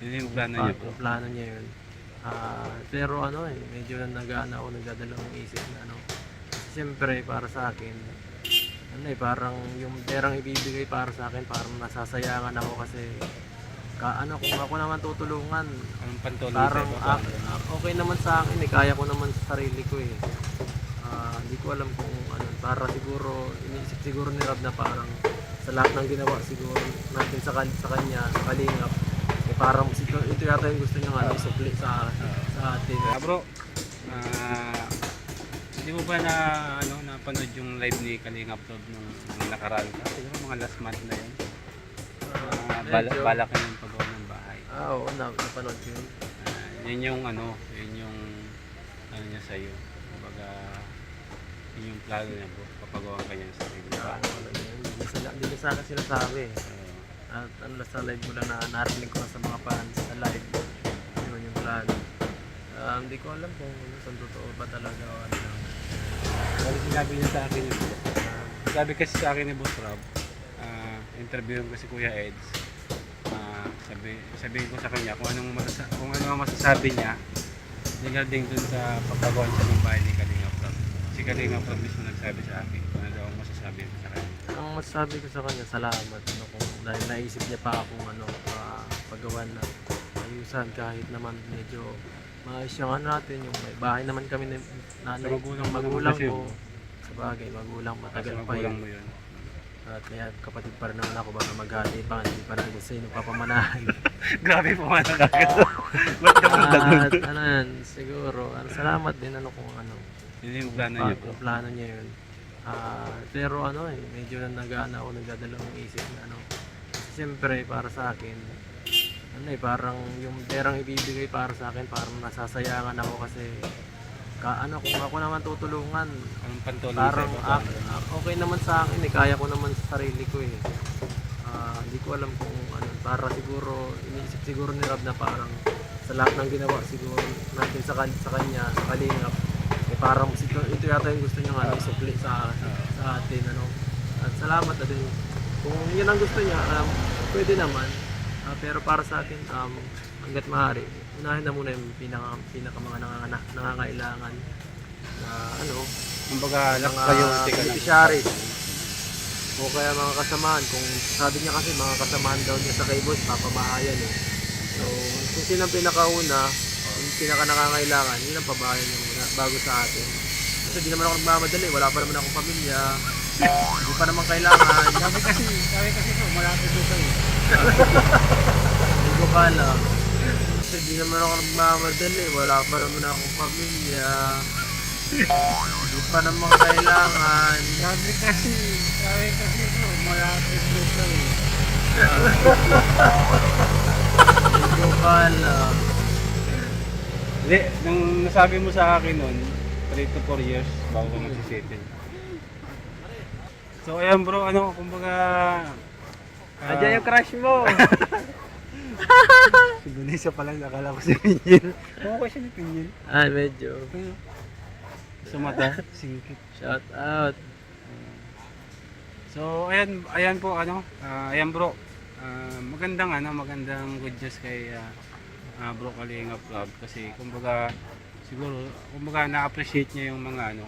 Yun yung plano niya po. Yung plano niya yun. Pero ano medyo nag-aano ako, nagdadalawang isip na ano. Kasi siyempre para sa akin, parang yung perang ibibigay para sa akin, parang nasasayangan ako kasi kung ako naman tutulungan, Anong pantulong parang sa'yo? okay naman sa akin kaya ko naman sa sarili ko eh. Hindi ko alam kung ano, para siguro iniisip siguro ni Rab na parang sa lahat ng ginawa siguro natin sa kanya, sa Kalingap, parang ito yata yung gusto niya ano, isukli sa atin. Bro, ah, hindi mo ba napanood yung live ni Kalingap Rob nung nakaraan ka? Siguro mga last month na yun. Balak yung paggawa ng bahay. Oo, napanood ko yun. Yun yung ano niya sa'yo. Kumbaga, yun yung plano niya bro. Papagawa ka niya sa sarili. Hindi na sa akin sinasabi. At sa live mo lang na narinig ko sa mga fans sa live. Yun yung plano. Hindi ko alam kung saan totoo ba talaga o ano lang. Kasi sinabi niya sa akin yun. Sabi kasi sa akin ni Boss Rob, interview ko si Kuya Eds. Sabihin ko sa kanya kung ano ang masasabi niya regarding dun sa pagpagawa siya ng bahay ni Kalingap Rob. Si Kalingap Rob mismo nagsabi sa akin kung ano daw ang masasabi ko sa kanya. Ang masasabi ko sa kanya, salamat dahil naisip niya pa akong paggawa na ayusan kahit naman medyo maayos yung natin, yung may bahay naman kami na magulang ko. Sa bagay, magulang, matagal pa yun. Mo yun. At kaya kapatid pa rin naman ako, baka maghati pa, hindi pa rin sa inyo papamanahan. Grabe po man ang ba't ka At ano yan, siguro, salamat din kung ano. Yun yung plano niya po. Yung plano niya yun. Pero medyo nag-aano ako, nagdadalawang isip na ano. Kasi siyempre para sa akin, parang yung perang ibibigay para sa akin, parang nasasayangan ako kasi kung ako naman tutulungan, Anong pantulong parang sa'yo? okay naman sa akin kaya ko naman sa sarili ko eh. Hindi ko alam kung ano, para siguro iniisip siguro ni Rab na parang sa lahat ng ginawa siguro natin sa kanya, sa Kalingap, parang ito yata yung gusto niya ano, isukli sa atin ano. At salamat na din kung yun ang gusto niya, pwede naman. Pero para sa akin, hanggat maaari, unahin na muna yung pinaka mga nangangailangan na Kumbaga, mga priority ka lang. beneficiaries o kaya mga kasamaan. Kung sabi niya kasi mga kasamaan daw niya sa K-Boys, papabahayan eh. So, kung sino ang pinakauna, yung pinaka nangangailangan, yun ang pabahayan niya muna bago sa atin. Kasi di naman ako nagmamadali, wala pa naman akong pamilya, hindi pa naman kailangan. Sabi kasi po, malapit po kayo. Hindi ko kala. Kasi di naman ako nagmamadali, wala pa naman akong pamilya, hindi pa naman kailangan. Sabi kasi po, malapit po kayo. Hindi ko kala. Hindi, nung nasabi mo sa akin nun, 3 to 4 years bago ka magsisettle. So ayan bro, kumbaga... Andiyan yung crush mo! Si Vanessa pa lang, nakala ko si Pinyel. Mukha siya ni Pinyel. Medyo. Sa mata, singkit. Shout out. So ayan po ayan bro. Magandang good news kay Bro Kalingap Rob kasi kumbaga na-appreciate niya yung mga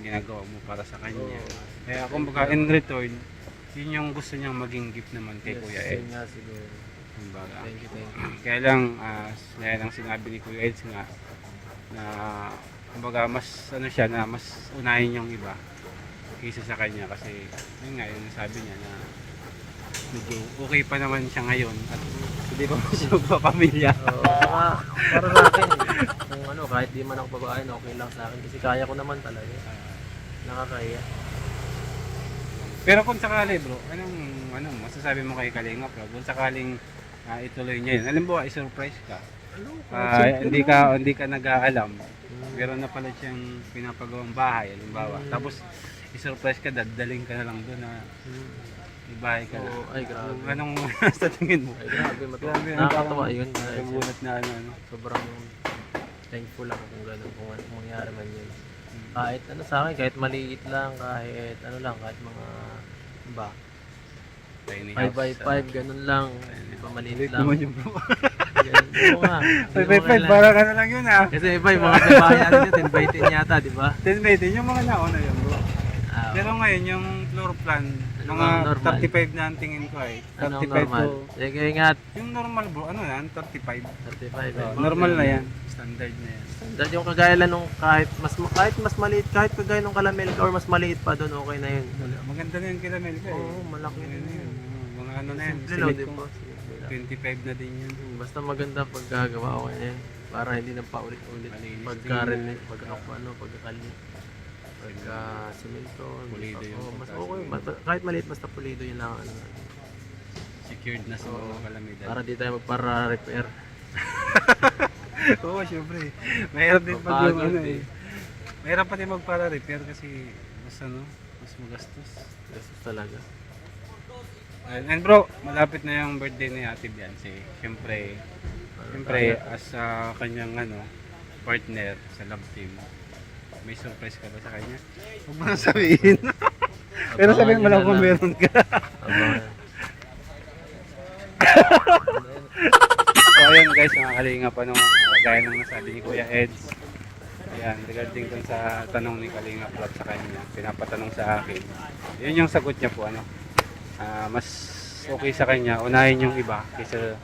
ginagawa mo para sa kanya. Kaya kumbaga in return, yun yung gusto niyang maging gift naman kay Kuya Ed. Yun nga siguro. Kumbaga. Thank you. Kaya lang sinabi ni Kuya Ed nga na kumbaga mas mas unahin yung iba kaysa sa kanya kasi yun nga yung sabi niya na medyo okay pa naman siya ngayon at hindi pa siya magpapamilya. Para sa akin, kung kahit di man ako babae, okay lang sa akin kasi kaya ko naman talaga. Nakakaya. Pero kung sakali bro, anong masasabi mo kay Kalingap bro? Kung sakaling ituloy niya yun, alam mo, i-surprise ka. Hindi ka nag-aalam. Meron na pala siyang pinapagawang bahay, halimbawa. Tapos i-surprise ka, dadaling ka na lang doon na may bahay ka na. Ay, grabe. Anong sa tingin mo? Ay, grabe. Grabe, Nakakatawa yun. Nagulat na Sobrang thankful ako kung gano'n, kung mangyari man yun. Kahit sa akin, kahit maliit lang, kahit kahit mga, Tiny 5x5, ganun lang. Di ba maliit lang? naman yung bro. Ganun. Oo nga. 5x5, parang ano lang yun ah. Kasi iba yung mga babae, ano yun, 10 by 10 yata, di ba? 10 by 10, yung mga nauna yun bro. Ah, Pero ngayon, yung floor plan, Ano mga ang normal? 35 na ang tingin ko ay. ano ang 35 normal? to, Sige, ingat. yung normal bro, ano yan, 35. 35. Oh, normal na yan, standard na yan. Standard yung kagaya lang nung kahit mas maliit, kahit kagaya nung kalamel ka or mas maliit pa doon, okay na yun. Maganda na yung kilamel ko eh. Oo, malaki Ano na na yun. yun, mga ano na yan, Simple lang, simit di ko. ba? Simple lang. 25 na din yun. Basta maganda pag gagawa ko yan. Para hindi na paulit-ulit. Malinis Pagka-relate, pagka-kali. Pagka-simento. Pulido yung Oo, mas pagka- okay. Kahit maliit, basta pulido yun lang. Ano. Secured na sa Oo. mga kalamidad. Para di tayo magpara-repair. Oo, syempre. Mahirap din pag yung Mapagod ano eh. Mahirap pa din magpara-repair kasi mas ano, mas magastos. Gastos talaga. And bro, malapit na yung birthday ni Ate Biancy. Syempre as kanyang ano, partner sa love team. May surprise ka ba sa kanya? Huwag mo na sabihin. Pero sabihin mo lang kung meron ka. Abangan. So ayun guys, mga kalingap, ano, gaya ng nasabi ni Kuya Eds. Ayan, regarding dun sa tanong ni Kalingap Rob sa kanya, pinapatanong sa akin. Yun yung sagot niya po, ano. Mas okay sa kanya, unahin yung iba kaysa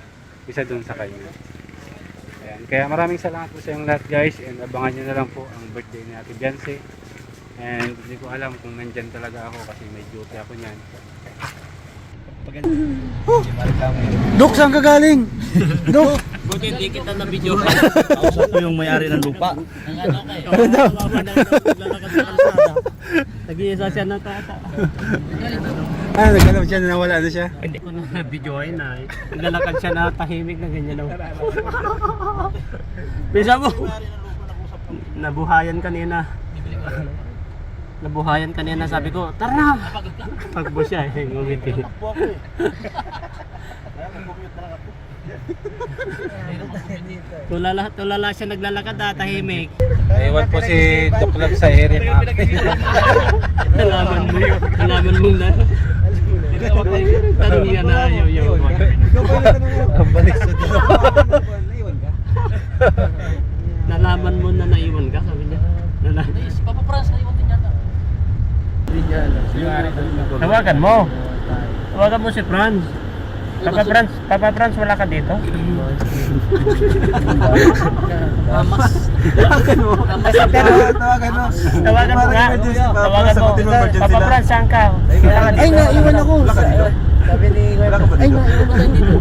dun sa kanya. Ayan, kaya maraming salamat po sa inyong lahat guys, and abangan nyo na lang po ang birthday ni Ate Biancy. And hindi ko alam kung nandyan talaga ako kasi may duty ako niyan. Dok, saan ka galing? Dok! Buti hindi kita na video. Kausap ko yung may-ari ng lupa. Nag-iisa siya ng tata. Nagalaw siya, nawala na siya. Hindi ko na videoin na. Naglalakad siya na tahimik na ganyan. Bisa mo! Nabuhayan kanina. Nabuhayan kanina, sabi ko, tara na! Pagbo siya eh, ngumiti. Tulala siya naglalakad tahimik. Iwan po si Tuklab sa area. Nalaman mo na. Tanong niya na ayaw. Ang balik sa Nalaman mo na naiwan ka, sabi niya. Papa Franz, naiwan din yata. Tawagan mo. Tawagan mo si Franz. Papa Franz, wala ka dito? Tawagan mo nga. Tawagan mo. Papa Franz, saan ka? Ay, naiwan ako. Sabi ni Kuya, ay, naiwan ako dito.